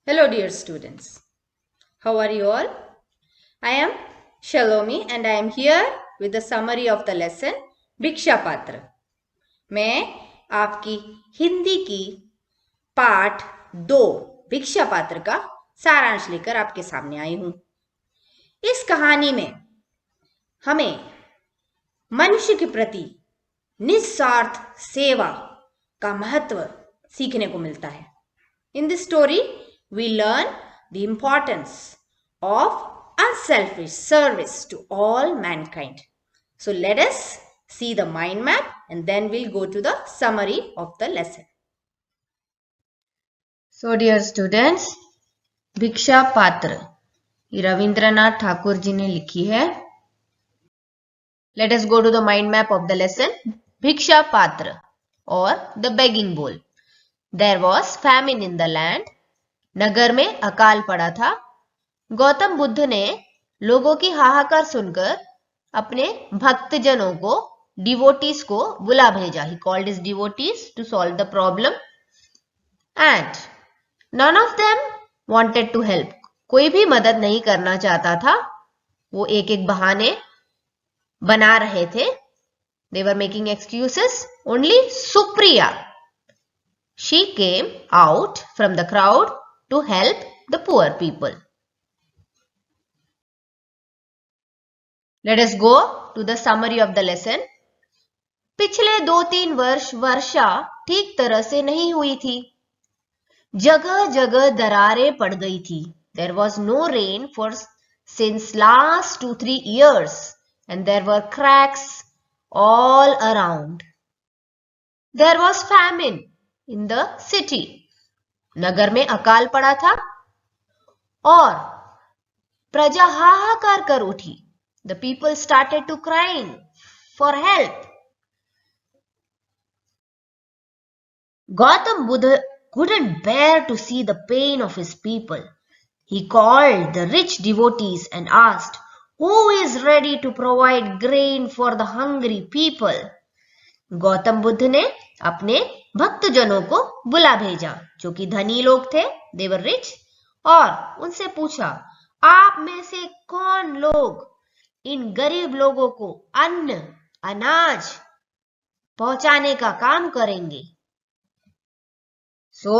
Hello, dear students. How are you all? I am Shalomi and I am here with the summary of the lesson भिक्षा पात्र. मैं आपकी हिंदी की पाठ 2 भिक्षा पात्र का सारांश लेकर आपके सामने आई हूं. इस कहानी में हमें मनुष्य के प्रति निस्वार्थ सेवा का महत्व सीखने को मिलता है. In this story, we learn the importance of unselfish service to all mankind. So let us see the mind map and then we'll go to the summary of the lesson. So dear students, भिक्षा पात्र रविंद्रनाथ ठाकुर जी ने लिखी है. Let us go to the mind map of the lesson. भिक्षा पात्र or the begging bowl. There was famine in the land. नगर में अकाल पड़ा था. गौतम बुद्ध ने लोगों की हाहाकार सुनकर अपने भक्तजनों को, डिवोटीज को बुला भेजा. He called his devotees to solve the problem and none of them wanted to help. कोई भी मदद नहीं करना चाहता था. वो एक एक बहाने बना रहे थे. They were making excuses. Only Supriya, she came out from the crowd to help the poor people. Let us go to the summary of the lesson. पिछले 2-3 वर्ष वर्षा ठीक तरह से नहीं हुई थी. जगह जगह दरारें पड़ गई थी. There was no rain for since last 2-3 years and there were cracks all around. There was famine in the city. नगर में अकाल पड़ा था और प्रजा हाहाकार कर उठी. The people started to crying for help. Gautam Buddha couldn't bear to see the pain of his people. He called the rich devotees and asked, "Who is ready to provide grain for the hungry people?" Gautam Buddha ने अपने भक्तजनों को बुला भेजा जो कि धनी लोग थे. They were rich. और उनसे पूछा, आप में से कौन लोग इन गरीब लोगों को अन्न, अनाज पहुंचाने का काम करेंगे? So,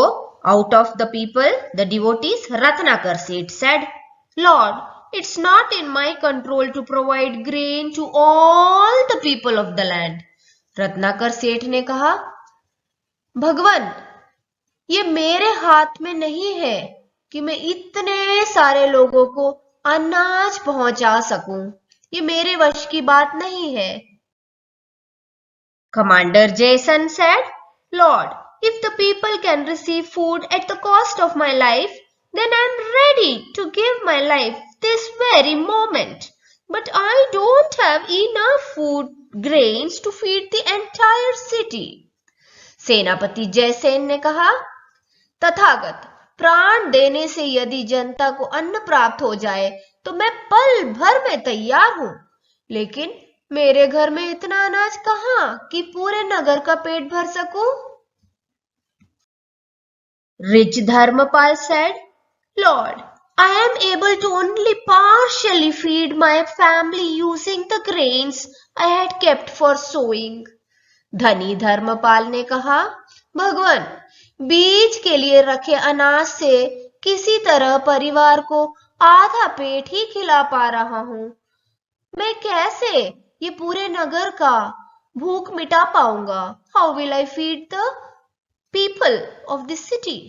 out of the people, the devotees, Ratnakar Seth said, "Lord, it's not in my control to provide grain to all the people of the land." Ratnakar सेठ ने कहा, भगवान, ये मेरे हाथ में नहीं है कि मैं इतने सारे लोगों को अनाज पहुंचा सकूं. ये मेरे वश की बात नहीं है. Commander Jason said, "Lord, if the people can receive food at the cost of my life, then I'm ready to give my life this very moment. But I don't have enough food grains to feed the entire city." सेनापति जयसेन ने कहा, तथागत, प्राण देने से यदि जनता को अन्न प्राप्त हो जाए तो मैं पल भर में तैयार हूं, लेकिन मेरे घर में इतना अनाज कहां कि पूरे नगर का पेट भर सकूं? Rich Dharmapal said, "Lord, I am able to only partially feed my family using the grains I had kept for sowing." धनी धर्मपाल ने कहा, भगवान, बीज के लिए रखे अनाज से किसी तरह परिवार को आधा पेट ही खिला पा रहा हूं. मैं कैसे ये पूरे नगर का भूख मिटा पाऊंगा? How will I feed the people of this city?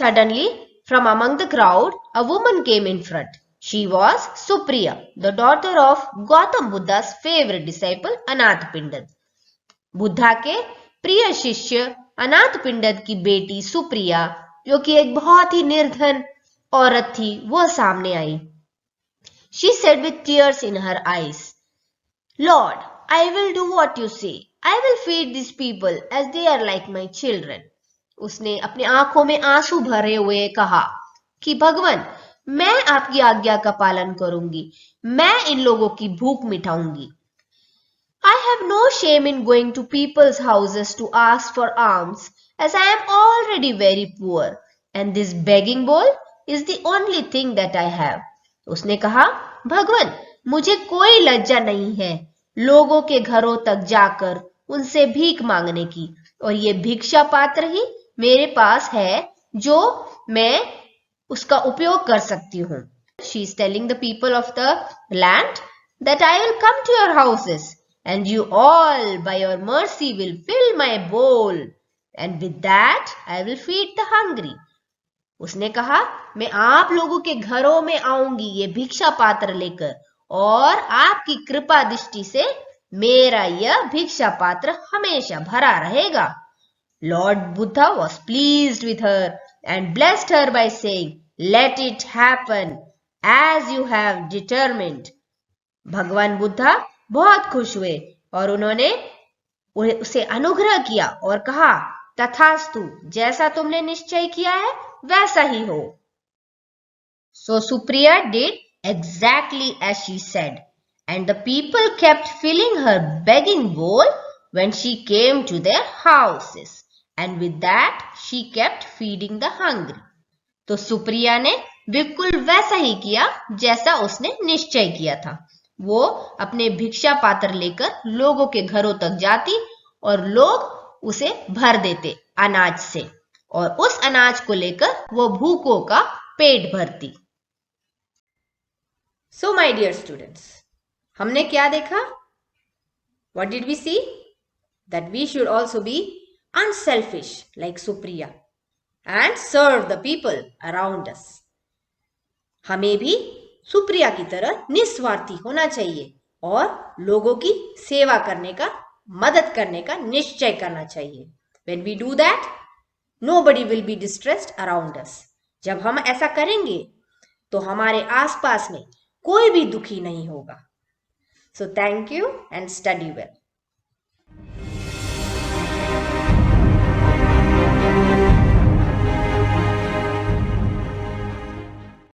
Suddenly, from among the crowd, a woman came in front. She was Supriya, the daughter of Gautam Buddha's favorite disciple Anath Pindad. Buddha के प्रिय शिष्य अनाथ पिंडद की बेटी सुप्रिया, जो कि एक बहुत ही निर्धन औरत थी, वह सामने आई. She said with tears in her eyes, "Lord, I will do what you say. I will feed these people as they are like my children." उसने अपनी आंखों में आंसू भरे हुए कहा कि भगवान, मैं आपकी आज्ञा का पालन करूंगी. मैं इन लोगों की भूख मिटाऊंगी. I have no shame in going to people's houses to ask for alms as I am already very poor and this begging bowl is the only thing that I have. उसने कहा, भगवान, मुझे कोई लज्जा नहीं है लोगों के घरों तक जाकर उनसे भीख मांगने की, और ये भिक्षा पात्र ही मेरे पास है जो मैं उसका उपयोग कर सकती हूँ. She is telling the people of the land that I will come to your houses and you all by your mercy will fill my bowl and with that I will feed the hungry. उसने कहा, मैं आप लोगों के घरों में आऊंगी ये भिक्षा पात्र लेकर, और आपकी कृपा दृष्टि से मेरा यह भिक्षा पात्र हमेशा भरा रहेगा. Lord Buddha was pleased with her and blessed her by saying, let it happen as you have determined. भगवान बुद्धा बहुत खुश हुए और उन्होंने उसे अनुग्रह किया और कहा, तथास्तु, जैसा तुमने निश्चय किया है वैसा ही हो. So Supriya did exactly as she said, and the people kept filling her begging bowl when she came to their houses, and with that she kept feeding the hungry. तो सुप्रिया ने बिल्कुल वैसा ही किया जैसा उसने निश्चय किया था. वो अपने भिक्षा पात्र लेकर लोगों के घरों तक जाती और लोग उसे भर देते अनाज से, और उस अनाज को लेकर वो भूखों का पेट भरती. So my dear students, हमने क्या देखा? What did we see? That we should also be unselfish like Supriya and serve the people around us. हमें भी सुप्रिया की तरह निस्वार्थी होना चाहिए और लोगों की सेवा करने का, मदद करने का निश्चय करना चाहिए. When we do that, nobody will be distressed around us. जब हम ऐसा करेंगे तो हमारे आसपास में कोई भी दुखी नहीं होगा. So thank you and study well.